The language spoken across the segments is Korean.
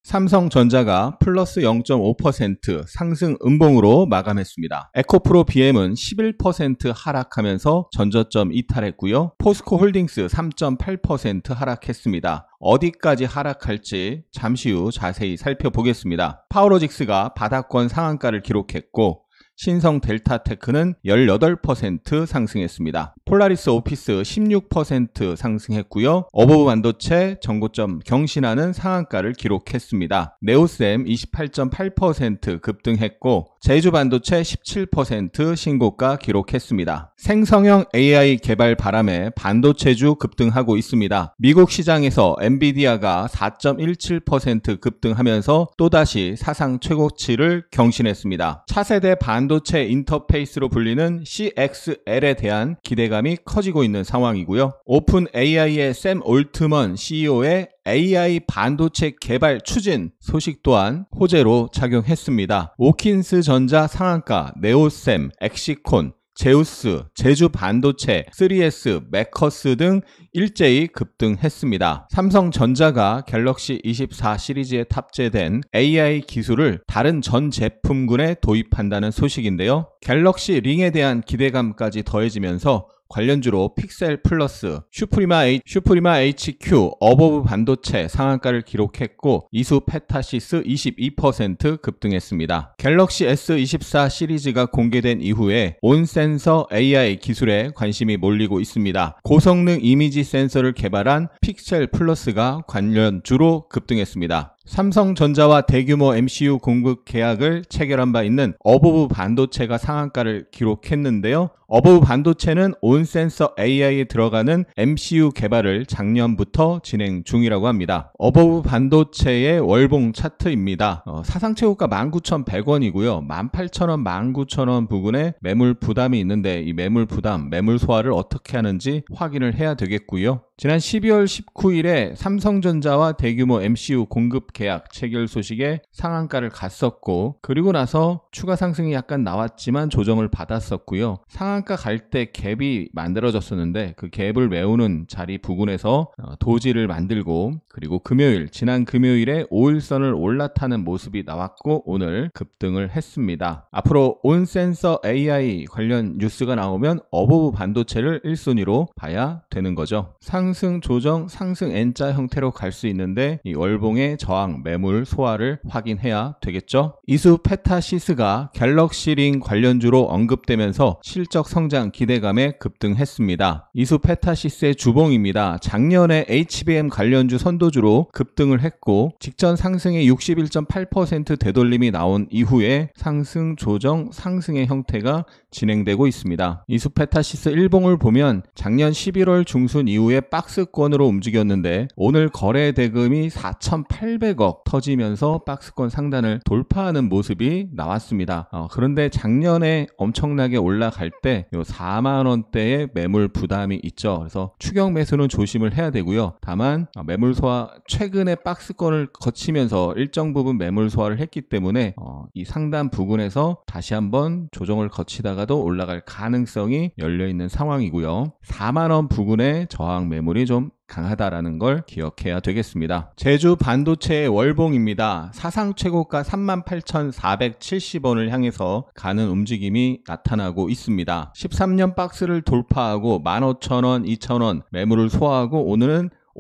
삼성전자가 플러스 0.5% 상승 음봉으로 마감했습니다. 에코프로 BM은 11% 하락하면서 전저점 이탈했고요. 포스코홀딩스 3.8% 하락했습니다. 어디까지 하락할지 잠시 후 자세히 살펴보겠습니다. 파워로직스가 바닥권 상한가를 기록했고 신성 델타테크는 18% 상승했습니다. 폴라리스 오피스 16% 상승했고요. 어버브 반도체 전고점 경신하는 상한가를 기록했습니다. 네오셈 28.8% 급등했고 제주 반도체 17% 신고가 기록했습니다. 생성형 AI 개발 바람에 반도체주 급등하고 있습니다. 미국 시장에서 엔비디아가 4.17% 급등하면서 또다시 사상 최고치를 경신했습니다. 차세대 반도체 인터페이스로 불리는 CXL에 대한 기대감이 커지고 있는 상황이고요. 오픈 AI의 샘 올트먼 CEO의 AI 반도체 개발 추진 소식 또한 호재로 작용했습니다. 오킨스 전자 상한가, 네오셈, 엑시콘, 제우스, 제주 반도체, 3S, 매커스 등 일제히 급등했습니다. 삼성전자가 갤럭시 24 시리즈에 탑재된 AI 기술을 다른 전 제품군에 도입한다는 소식인데요. 갤럭시 링에 대한 기대감까지 더해지면서 관련주로 픽셀 플러스, 슈프리마 HQ, 어버브 반도체 상한가를 기록했고 이수 페타시스 22% 급등했습니다. 갤럭시 S24 시리즈가 공개된 이후에 온센서 AI 기술에 관심이 몰리고 있습니다. 고성능 이미지 센서를 개발한 픽셀 플러스가 관련주로 급등했습니다. 삼성전자와 대규모 MCU 공급 계약을 체결한 바 있는 어버브 반도체가 상한가를 기록했는데요. 어버브 반도체는 온센서 AI에 들어가는 MCU 개발을 작년부터 진행 중이라고 합니다. 어버브 반도체의 월봉 차트입니다. 사상 최고가 19,100원이고요. 18,000원, 19,000원 부근에 매물 부담이 있는데 이 매물 부담, 매물 소화를 어떻게 하는지 확인을 해야 되겠고요. 지난 12월 19일에 삼성전자와 대규모 MCU 공급 계약 체결 소식에 상한가를 갔었고 그리고 나서 추가 상승이 약간 나왔지만 조정을 받았었고요. 상한가 갈 때 갭이 만들어졌었는데 그 갭을 메우는 자리 부근에서 도지를 만들고 그리고 지난 금요일에 5일선을 올라타는 모습이 나왔고 오늘 급등을 했습니다. 앞으로 온센서 AI 관련 뉴스가 나오면 어버브 반도체를 1순위로 봐야 되는 거죠. 상승 조정, 상승 N자 형태로 갈 수 있는데 이 월봉의 저항, 매물 소화를 확인해야 되겠죠. 이수 페타시스가 갤럭시 링 관련주로 언급되면서 실적 성장 기대감에 급등했습니다. 이수 페타시스의 주봉입니다. 작년에 HBM 관련주 선도주로 급등을 했고 직전 상승의 61.8% 되돌림이 나온 이후에 상승 조정, 상승의 형태가 진행되고 있습니다. 이수 페타시스 일봉을 보면 작년 11월 중순 이후에 박스권으로 움직였는데 오늘 거래 대금이 4,800억 터지면서 박스권 상단을 돌파하는 모습이 나왔습니다. 그런데 작년에 엄청나게 올라갈 때 4만원대의 매물 부담이 있죠. 그래서 추격 매수는 조심을 해야 되고요. 다만 매물 소화, 최근에 박스권을 거치면서 일정 부분 매물 소화를 했기 때문에 이 상단 부근에서 다시 한번 조정을 거치다가도 올라갈 가능성이 열려있는 상황이고요. 4만원 부근의 저항 매물이 좀 강하다라는 걸 기억해야 되겠습니다. 제주 반도체의 월봉입니다. 사상 최고가 38,470원을 향해서 가는 움직임이 나타나고 있습니다. 13년 박스를 돌파하고 15,000원, 2,000원 매물을 소화하고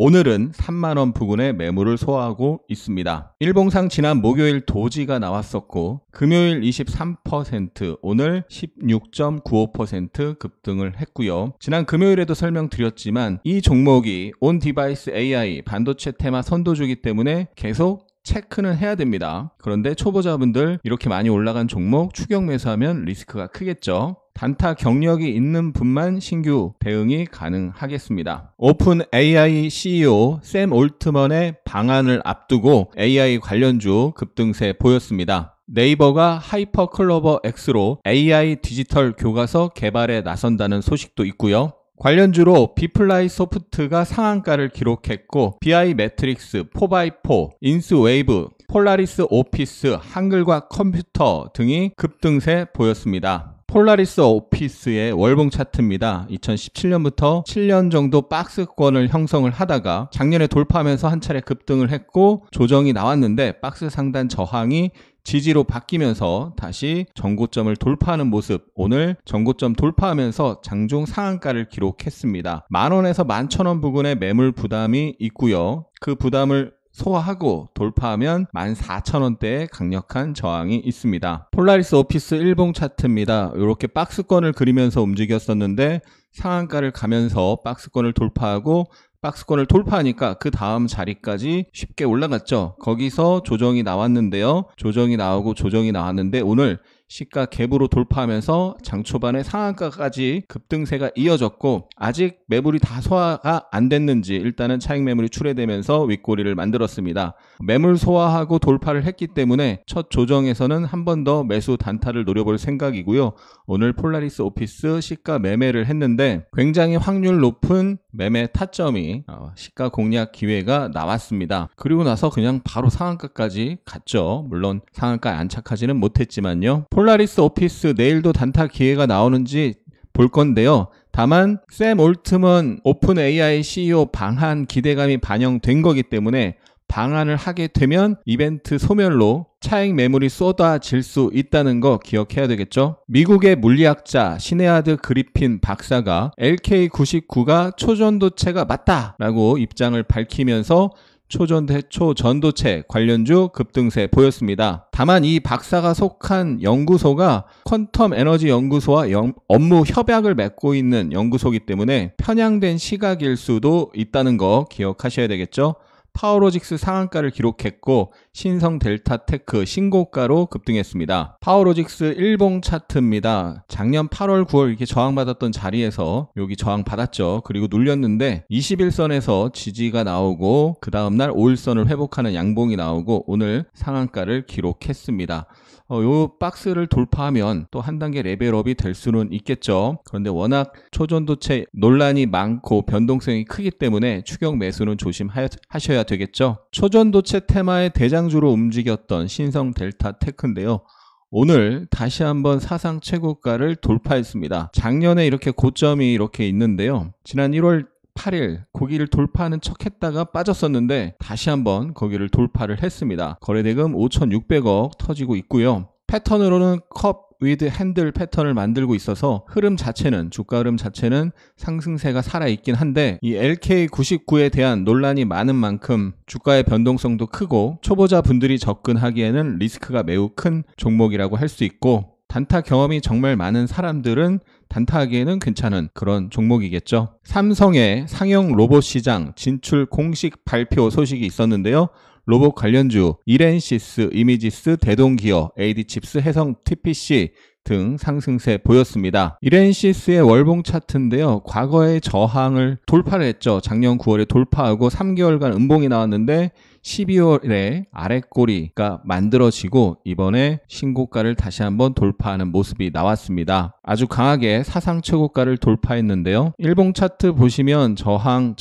오늘은 3만원 부근의 매물을 소화하고 있습니다. 일봉상 지난 목요일 도지가 나왔었고 금요일 23%, 오늘 16.95% 급등을 했고요. 지난 금요일에도 설명드렸지만 이 종목이 온 디바이스 AI 반도체 테마 선도주기 때문에 계속 체크는 해야 됩니다. 그런데 초보자분들 이렇게 많이 올라간 종목 추격 매수하면 리스크가 크겠죠. 단타 경력이 있는 분만 신규 대응이 가능하겠습니다. 오픈 AI CEO 샘 올트먼의 방한을 앞두고 AI 관련주 급등세 보였습니다. 네이버가 하이퍼클로버 X로 AI 디지털 교과서 개발에 나선다는 소식도 있고요. 관련주로 비플라이 소프트가 상한가를 기록했고 BI 매트릭스, 4x4, 인스웨이브, 폴라리스 오피스, 한글과 컴퓨터 등이 급등세 보였습니다. 폴라리스 오피스의 월봉 차트입니다. 2017년부터 7년 정도 박스권을 형성을 하다가 작년에 돌파하면서 한 차례 급등을 했고 조정이 나왔는데 박스 상단 저항이 지지로 바뀌면서 다시 전고점을 돌파하는 모습, 오늘 전고점 돌파하면서 장중 상한가를 기록했습니다. 만원에서 11,000원 부근에 매물 부담이 있고요. 그 부담을 소화하고 돌파하면 14,000원대의 강력한 저항이 있습니다. 폴라리스 오피스 일봉 차트입니다. 이렇게 박스권을 그리면서 움직였었는데 상한가를 가면서 박스권을 돌파하고 박스권을 돌파하니까 그 다음 자리까지 쉽게 올라갔죠. 거기서 조정이 나왔는데요. 조정이 나오고 조정이 나왔는데 오늘 시가 갭으로 돌파하면서 장 초반에 상한가까지 급등세가 이어졌고 아직 매물이 다 소화가 안 됐는지 일단은 차익 매물이 출회되면서 윗꼬리를 만들었습니다. 매물 소화하고 돌파를 했기 때문에 첫 조정에서는 한 번 더 매수 단타를 노려볼 생각이고요. 오늘 폴라리스 오피스 시가 매매를 했는데 굉장히 확률 높은 매매 타점이 시가 공략 기회가 나왔습니다. 그리고 나서 그냥 바로 상한가까지 갔죠. 물론 상한가에 안착하지는 못했지만요. 폴라리스 오피스 내일도 단타 기회가 나오는지 볼 건데요. 다만 샘 올트먼 오픈 AI CEO 방한 기대감이 반영된 거기 때문에 방한을 하게 되면 이벤트 소멸로 차익 매물이 쏟아질 수 있다는 거 기억해야 되겠죠. 미국의 물리학자 시네아드 그리핀 박사가 LK99가 초전도체가 맞다라고 입장을 밝히면서 초전도체 관련주 급등세 보였습니다. 다만 이 박사가 속한 연구소가 퀀텀 에너지 연구소와 업무 협약을 맺고 있는 연구소이기 때문에 편향된 시각일 수도 있다는 거 기억하셔야 되겠죠. 파워로직스 상한가를 기록했고 신성 델타테크 신고가로 급등했습니다. 파워로직스 일봉 차트입니다. 작년 8월 9월 이렇게 저항받았던 자리에서 여기 저항받았죠. 그리고 눌렸는데 21선에서 지지가 나오고 그 다음날 5일선을 회복하는 양봉이 나오고 오늘 상한가를 기록했습니다. 요 박스를 돌파하면 또 한 단계 레벨업이 될 수는 있겠죠. 그런데 워낙 초전도체 논란이 많고 변동성이 크기 때문에 추격 매수는 조심하셔야 되겠죠. 초전도체 테마의 대장주로 움직였던 신성 델타 테크인데요. 오늘 다시 한번 사상 최고가를 돌파했습니다. 작년에 이렇게 고점이 이렇게 있는데요. 지난 1월 8일 고기를 돌파하는 척 했다가 빠졌었는데 다시 한번 거기를 돌파를 했습니다. 거래대금 5,600억 터지고 있고요. 패턴으로는 컵 위드 핸들 패턴을 만들고 있어서 주가 흐름 자체는 상승세가 살아있긴 한데 이 LK99에 대한 논란이 많은 만큼 주가의 변동성도 크고 초보자 분들이 접근하기에는 리스크가 매우 큰 종목이라고 할 수 있고 단타 경험이 정말 많은 사람들은 단타하기에는 괜찮은 그런 종목이겠죠. 삼성의 상용 로봇 시장 진출 공식 발표 소식이 있었는데요. 로봇 관련주 이렌시스, 이미지스, 대동기어, AD칩스, 해성 TPC 등 상승세 보였습니다. 이렌시스의 월봉 차트인데요. 과거의 저항을 돌파를 했죠. 작년 9월에 돌파하고 3개월간 음봉이 나왔는데 12월에 아랫꼬리가 만들어지고 이번에 신고가를 다시 한번 돌파하는 모습이 나왔습니다. 아주 강하게 사상 최고가를 돌파했는데요. 일봉 차트 보시면 저항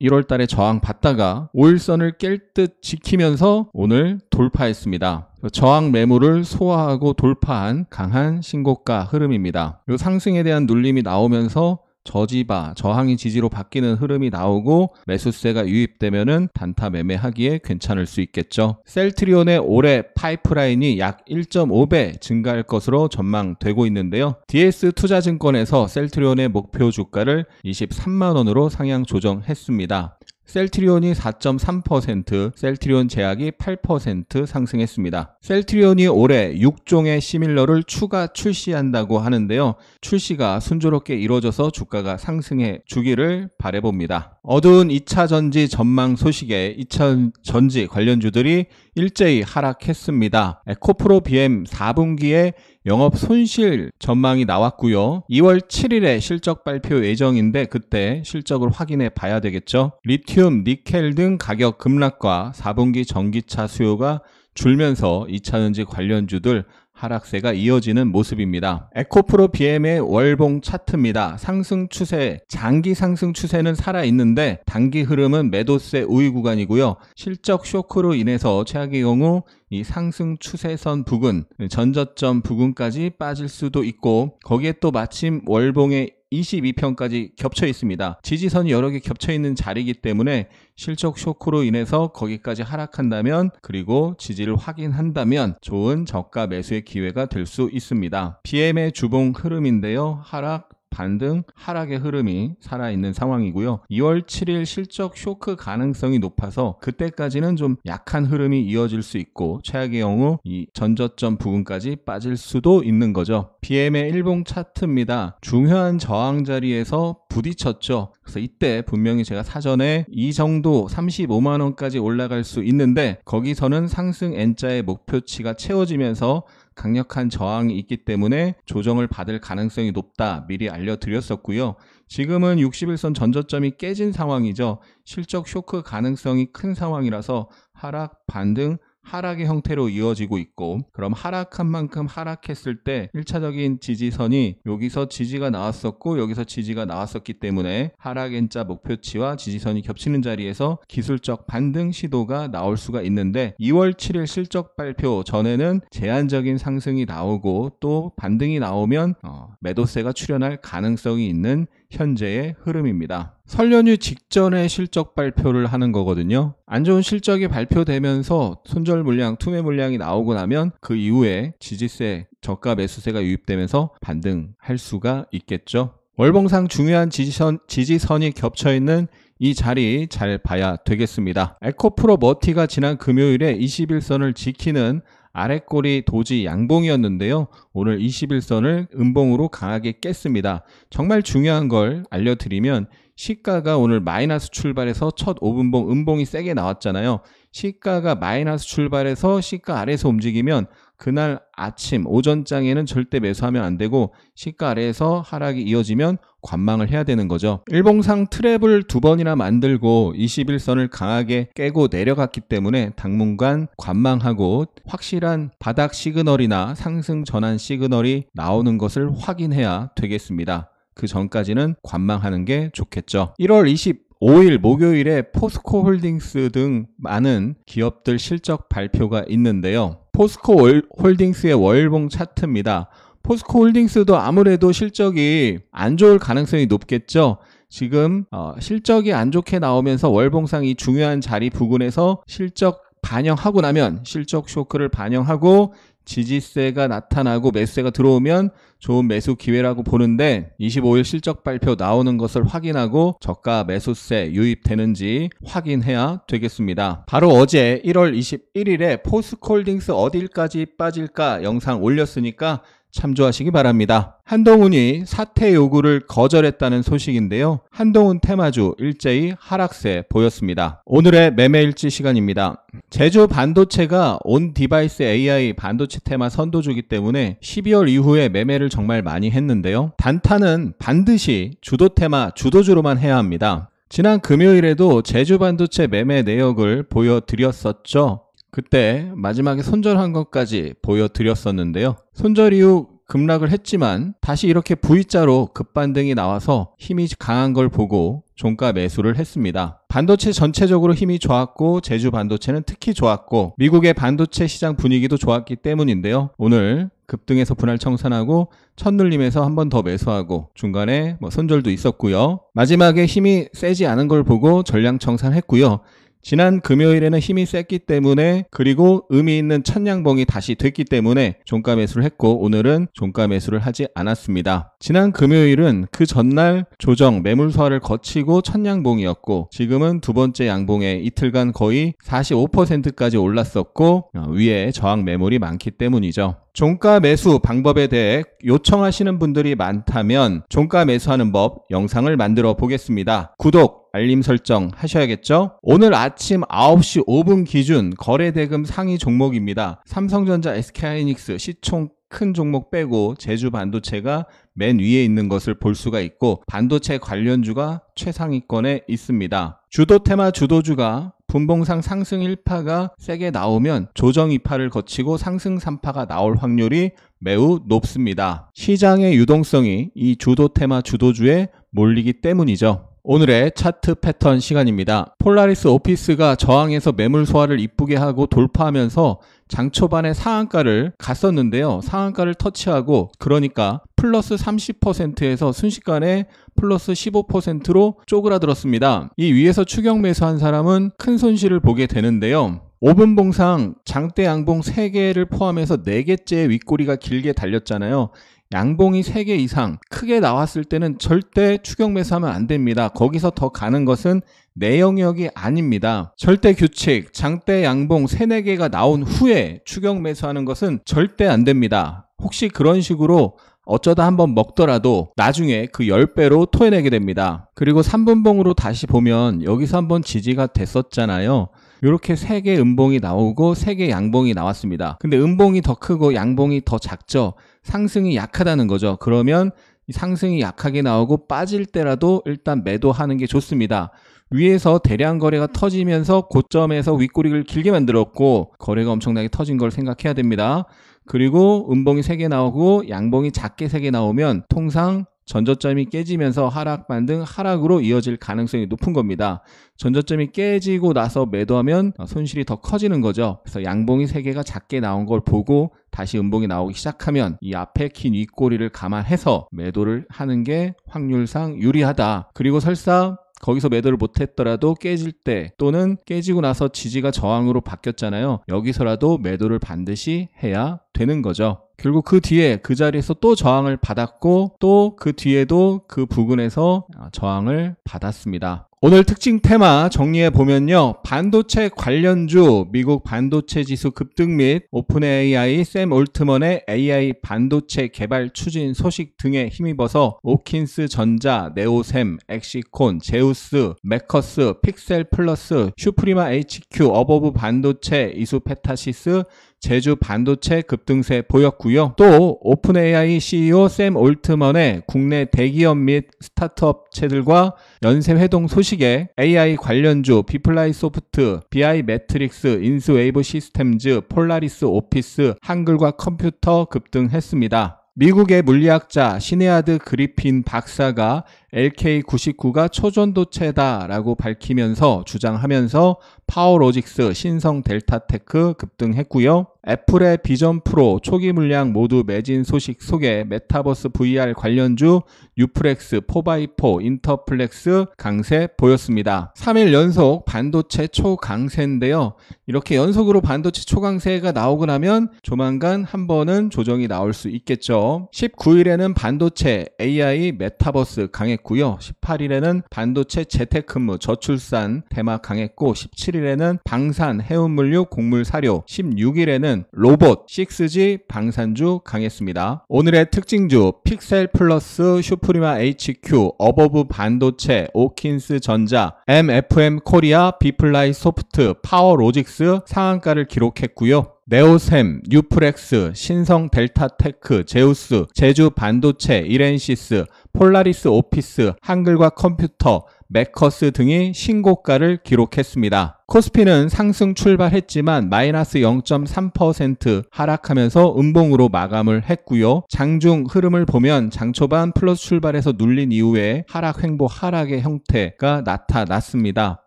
1월달에 저항 받다가 5일선을 깰 듯 지키면서 오늘 돌파했습니다. 저항 매물을 소화하고 돌파한 강한 신고가 흐름입니다. 이 상승에 대한 눌림이 나오면서 저항이 지지로 바뀌는 흐름이 나오고 매수세가 유입되면은 단타 매매하기에 괜찮을 수 있겠죠. 셀트리온의 올해 파이프라인이 약 1.5배 증가할 것으로 전망되고 있는데요. DS투자증권에서 셀트리온의 목표 주가를 23만원으로 상향 조정했습니다. 셀트리온이 4.3%, 셀트리온 제약이 8% 상승했습니다. 셀트리온이 올해 6종의 시밀러를 추가 출시한다고 하는데요. 출시가 순조롭게 이루어져서 주가가 상승해 주기를 바라봅니다. 어두운 2차 전지 전망 소식에 2차 전지 관련주들이 일제히 하락했습니다. 에코프로 BM 4분기에 영업 손실 전망이 나왔고요. 2월 7일에 실적 발표 예정인데 그때 실적을 확인해 봐야 되겠죠. 리튬, 니켈 등 가격 급락과 4분기 전기차 수요가 줄면서 2차전지 관련주들 하락세가 이어지는 모습입니다. 에코프로 BM의 월봉 차트입니다. 상승 추세, 장기 상승 추세는 살아있는데 단기 흐름은 매도세 우위 구간이고요. 실적 쇼크로 인해서 최악의 경우 이 상승 추세선 부근, 전저점 부근까지 빠질 수도 있고 거기에 또 마침 월봉의 22편까지 겹쳐 있습니다. 지지선이 여러 개 겹쳐 있는 자리이기 때문에 실적 쇼크로 인해서 거기까지 하락한다면 그리고 지지를 확인한다면 좋은 저가 매수의 기회가 될 수 있습니다. BM의 주봉 흐름인데요. 하락, 반등, 하락의 흐름이 살아있는 상황이고요. 2월 7일 실적 쇼크 가능성이 높아서 그때까지는 좀 약한 흐름이 이어질 수 있고 최악의 경우 이 전저점 부근까지 빠질 수도 있는 거죠. BM의 일봉 차트입니다. 중요한 저항 자리에서 부딪혔죠. 그래서 이때 분명히 제가 사전에 이 정도 35만원까지 올라갈 수 있는데 거기서는 상승 N자의 목표치가 채워지면서 강력한 저항이 있기 때문에 조정을 받을 가능성이 높다 미리 알려드렸었고요. 지금은 61선 전저점이 깨진 상황이죠. 실적 쇼크 가능성이 큰 상황이라서 하락, 반등, 하락의 형태로 이어지고 있고 그럼 하락한 만큼 하락했을 때 1차적인 지지선이 여기서 지지가 나왔었고 여기서 지지가 나왔었기 때문에 하락 N자 목표치와 지지선이 겹치는 자리에서 기술적 반등 시도가 나올 수가 있는데 2월 7일 실적 발표 전에는 제한적인 상승이 나오고 또 반등이 나오면 매도세가 출현할 가능성이 있는 현재의 흐름입니다. 설 연휴 직전에 실적 발표를 하는 거거든요. 안 좋은 실적이 발표되면서 손절 물량, 투매 물량이 나오고 나면 그 이후에 지지세, 저가 매수세가 유입되면서 반등할 수가 있겠죠. 월봉상 중요한 지지선이 겹쳐있는 이 자리 잘 봐야 되겠습니다. 에코프로 머티가 지난 금요일에 21선을 지키는 아랫꼬리 도지 양봉이었는데요. 오늘 21선을 음봉으로 강하게 깼습니다. 정말 중요한 걸 알려드리면 시가가 오늘 마이너스 출발해서 첫 5분봉 음봉이 세게 나왔잖아요. 시가가 마이너스 출발해서 시가 아래에서 움직이면 그날 아침 오전장에는 절대 매수하면 안 되고 시가 아래에서 하락이 이어지면 관망을 해야 되는 거죠. 일봉상 트랩을 2번이나 만들고 21선을 강하게 깨고 내려갔기 때문에 당분간 관망하고 확실한 바닥 시그널이나 상승 전환 시그널이 나오는 것을 확인해야 되겠습니다. 그 전까지는 관망하는 게 좋겠죠. 1월 25일 목요일에 포스코 홀딩스 등 많은 기업들 실적 발표가 있는데요. 포스코 홀딩스의 월봉 차트입니다. 포스코 홀딩스도 아무래도 실적이 안 좋을 가능성이 높겠죠. 지금 실적이 안 좋게 나오면서 월봉상 이 중요한 자리 부근에서 실적 반영하고 나면 실적 쇼크를 반영하고 지지세가 나타나고 매수세가 들어오면 좋은 매수 기회라고 보는데 25일 실적 발표 나오는 것을 확인하고 저가 매수세 유입되는지 확인해야 되겠습니다. 바로 어제 1월 21일에 포스코홀딩스 어딜까지 빠질까 영상 올렸으니까 참조하시기 바랍니다. 한동훈이 사퇴 요구를 거절했다는 소식인데요. 한동훈 테마주 일제히 하락세 보였습니다. 오늘의 매매일지 시간입니다. 제주 반도체가 온 디바이스 AI 반도체 테마 선도주기 때문에 12월 이후에 매매를 정말 많이 했는데요. 단타는 반드시 주도 테마 주도주로만 해야 합니다. 지난 금요일에도 제주 반도체 매매 내역을 보여드렸었죠. 그때 마지막에 손절한 것까지 보여드렸었는데요. 손절 이후 급락을 했지만 다시 이렇게 V자로 급반등이 나와서 힘이 강한 걸 보고 종가 매수를 했습니다. 반도체 전체적으로 힘이 좋았고 제주 반도체는 특히 좋았고 미국의 반도체 시장 분위기도 좋았기 때문인데요. 오늘 급등해서 분할 청산하고 첫눌림에서 한 번 더 매수하고 중간에 손절도 있었고요. 마지막에 힘이 세지 않은 걸 보고 전량 청산했고요. 지난 금요일에는 힘이 셌기 때문에 그리고 의미 있는 첫양봉이 다시 됐기 때문에 종가 매수를 했고 오늘은 종가 매수를 하지 않았습니다. 지난 금요일은 그 전날 조정 매물 소화를 거치고 첫양봉이었고 지금은 두 번째 양봉에 이틀간 거의 45%까지 올랐었고 위에 저항 매물이 많기 때문이죠. 종가 매수 방법에 대해 요청하시는 분들이 많다면 종가 매수하는 법 영상을 만들어 보겠습니다. 구독, 알림 설정 하셔야겠죠? 오늘 아침 9시 5분 기준 거래대금 상위 종목입니다. 삼성전자, SK하이닉스, 시총 큰 종목 빼고 제주 반도체가 맨 위에 있는 것을 볼 수가 있고 반도체 관련주가 최상위권에 있습니다. 주도 테마 주도주가 분봉상 상승 1파가 세게 나오면 조정 2파를 거치고 상승 3파가 나올 확률이 매우 높습니다. 시장의 유동성이 이 주도 테마 주도주에 몰리기 때문이죠. 오늘의 차트 패턴 시간입니다. 폴라리스 오피스가 저항에서 매물 소화를 이쁘게 하고 돌파하면서 장 초반에 상한가를 갔었는데요. 상한가를 터치하고 그러니까 플러스 30%에서 순식간에 플러스 15%로 쪼그라들었습니다. 이 위에서 추격 매수한 사람은 큰 손실을 보게 되는데요. 5분 봉상 장대 양봉 3개를 포함해서 4개째 윗꼬리가 길게 달렸잖아요. 양봉이 3개 이상 크게 나왔을 때는 절대 추격 매수하면 안 됩니다. 거기서 더 가는 것은 내 영역이 아닙니다. 절대 규칙, 장대 양봉 3, 4개가 나온 후에 추격 매수하는 것은 절대 안 됩니다. 혹시 그런 식으로 어쩌다 한번 먹더라도 나중에 그 10배로 토해내게 됩니다. 그리고 3분봉으로 다시 보면 여기서 한번 지지가 됐었잖아요. 이렇게 3개 음봉이 나오고 3개 양봉이 나왔습니다. 근데 음봉이 더 크고 양봉이 더 작죠. 상승이 약하다는 거죠. 그러면 상승이 약하게 나오고 빠질 때라도 일단 매도하는 게 좋습니다. 위에서 대량 거래가 터지면서 고점에서 윗꼬리를 길게 만들었고 거래가 엄청나게 터진 걸 생각해야 됩니다. 그리고 음봉이 3개 나오고 양봉이 작게 3개 나오면 통상 전저점이 깨지면서 하락 반등 하락으로 이어질 가능성이 높은 겁니다. 전저점이 깨지고 나서 매도하면 손실이 더 커지는 거죠. 그래서 양봉이 3개가 작게 나온 걸 보고 다시 음봉이 나오기 시작하면 이 앞에 긴 윗꼬리를 감안해서 매도를 하는 게 확률상 유리하다. 그리고 설사 거기서 매도를 못했더라도 깨질 때 또는 깨지고 나서 지지가 저항으로 바뀌었잖아요. 여기서라도 매도를 반드시 해야 되는 거죠. 결국 그 뒤에 그 자리에서 또 저항을 받았고 또 그 뒤에도 그 부근에서 저항을 받았습니다. 오늘 특징 테마 정리해 보면요. 반도체 관련주, 미국 반도체 지수 급등 및 오픈 AI, 샘 올트먼의 AI 반도체 개발 추진 소식 등에 힘입어서 오킨스 전자, 네오셈, 엑시콘, 제우스, 메커스, 픽셀 플러스, 슈프리마 HQ, 어버브 반도체, 이수페타시스, 제주 반도체 급등세 보였고요. 또 오픈 AI CEO 샘 올트먼의 국내 대기업 및 스타트업체들과 연쇄 회동 소식에 AI 관련주 비플라이 소프트, BI 매트릭스, 인스웨이브 시스템즈, 폴라리스 오피스, 한글과 컴퓨터 급등했습니다. 미국의 물리학자 시네아드 그리핀 박사가 LK99가 초전도체다라고 밝히면서 주장하면서 파워로직스, 신성 델타테크 급등했고요. 애플의 비전 프로 초기 물량 모두 매진 소식 속에 메타버스 VR 관련주 유플렉스, 4x4, 인터플렉스 강세 보였습니다. 3일 연속 반도체 초강세인데요. 이렇게 연속으로 반도체 초강세가 나오고 나면 조만간 한 번은 조정이 나올 수 있겠죠. 19일에는 반도체, AI, 메타버스 강했고요. 18일에는 반도체 재택근무, 저출산 테마 강했고 17일에는 방산, 해운물류, 곡물사료, 16일에는 로봇, 6G, 방산주 강했습니다. 오늘의 특징주 픽셀 플러스, 슈프리마 HQ, 어버브 반도체, 오킨스 전자, MFM 코리아, 비플라이 소프트, 파워로직스 상한가를 기록했고요. 네오셈, 뉴프렉스, 신성 델타테크, 제우스, 제주 반도체, 이렌시스, 폴라리스 오피스, 한글과 컴퓨터, 메커스 등이 신고가를 기록했습니다. 코스피는 상승 출발했지만 마이너스 0.3% 하락하면서 음봉으로 마감을 했고요. 장중 흐름을 보면 장초반 플러스 출발해서 눌린 이후에 하락 횡보 하락의 형태가 나타났습니다.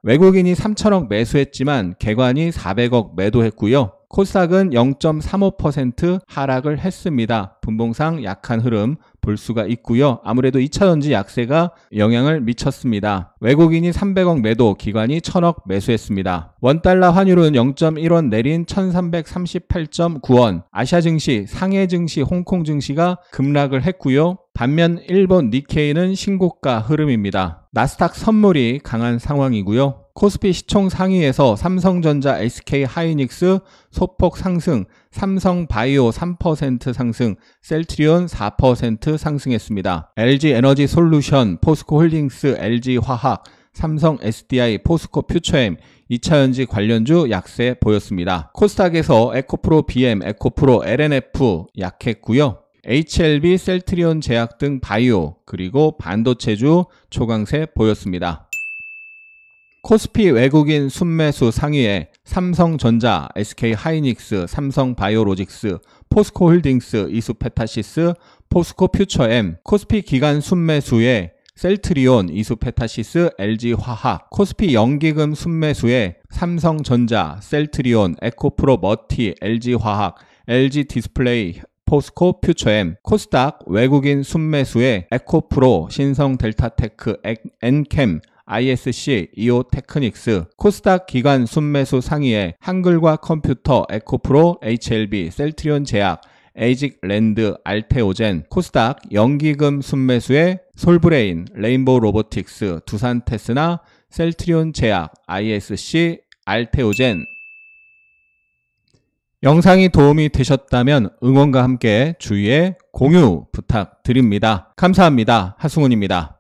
외국인이 3천억 매수했지만 개관이 400억 매도했고요. 코스닥은 0.35% 하락을 했습니다. 분봉상 약한 흐름 볼 수가 있고요. 아무래도 2차전지 약세가 영향을 미쳤습니다. 외국인이 300억 매도, 기관이 1000억 매수했습니다. 원달러 환율은 0.1원 내린 1338.9원, 아시아 증시, 상해 증시, 홍콩 증시가 급락을 했고요. 반면 일본 니케이는 신고가 흐름입니다. 나스닥 선물이 강한 상황이고요. 코스피 시총 상위에서 삼성전자, SK하이닉스 소폭 상승, 삼성바이오 3% 상승, 셀트리온 4% 상승했습니다. LG에너지솔루션, 포스코홀딩스, LG화학, 삼성 SDI, 포스코 퓨처엠, 2차전지 관련주 약세 보였습니다. 코스닥에서 에코프로 BM, 에코프로 LNF 약했고요. HLB, 셀트리온 제약 등 바이오, 그리고 반도체주 초강세 보였습니다. 코스피 외국인 순매수 상위에 삼성전자, SK하이닉스, 삼성바이오로직스, 포스코홀딩스, 이수페타시스, 포스코퓨처엠, 코스피 기간 순매수에 셀트리온, 이수페타시스, LG화학, 코스피 연기금 순매수에 삼성전자, 셀트리온, 에코프로 머티, LG화학, LG디스플레이, 포스코퓨처엠, 코스닥 외국인 순매수에 에코프로, 신성델타테크, 엔캠, ISC, 이오테크닉스, 코스닥 기간 순매수 상위에 한글과 컴퓨터, 에코프로, HLB, 셀트리온 제약, 에이직랜드, 알테오젠, 코스닥 연기금 순매수에 솔브레인, 레인보우 로보틱스, 두산테스나, 셀트리온 제약, ISC, 알테오젠. 영상이 도움이 되셨다면 응원과 함께 주위에 공유 부탁드립니다. 감사합니다. 하승훈입니다.